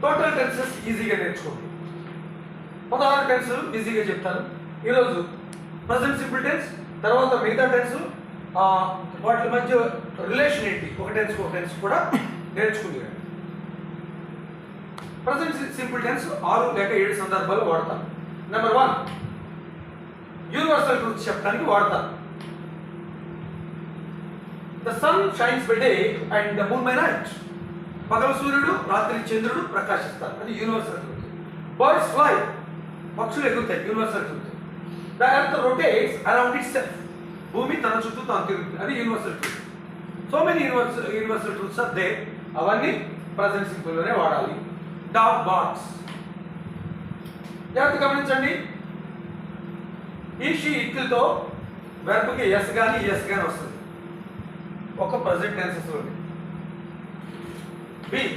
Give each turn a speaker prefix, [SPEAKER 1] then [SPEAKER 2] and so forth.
[SPEAKER 1] Total tenses ఈజీగా నేర్చుకోండి. 16 tense ఈజీగా చెప్తాను ఈరోజు. ప్రజెంట్ సింపుల్ టెన్స్, తర్వాత మిగతా టెన్స్, వాటి మధ్య రిలేషన్ ఏంటి, ఒక టెన్స్ కూడా నేర్చుకుంది. ప్రజెంట్ సింపుల్ టెన్స్ 6 లేక 7 సందర్భాలు వాడతాను. నెంబర్ 1, యూనివర్సల్ ట్రూత్స్ చెప్పడానికి వాడతాను. The sun shines by day and the moon by night. పగలు సూర్యుడు, రాత్రి చంద్రుడు ప్రకాశిస్తారు, అది యూనివర్సల్ ట్రూత్. బర్డ్స్ ఫ్లై, పక్షులు ఎగురుతాయి, universal truth. The earth rotates around itself, భూమి తన చుట్టూ తాను తిరుగుతుంది, అది universal truth. So many universal truths are they, అవన్నీ ప్రజెంట్ సింపుల్ లోనే వాడాలి. డాగ్ బార్క్స్, జాగ్రత్త గమనించండి. ఈ షీ ఇట్లతో వెర్బ్కి ఎస్ కానీ వస్తుంది, ఒక ప్రజెంట్ టెన్సెస్ లోనే. బి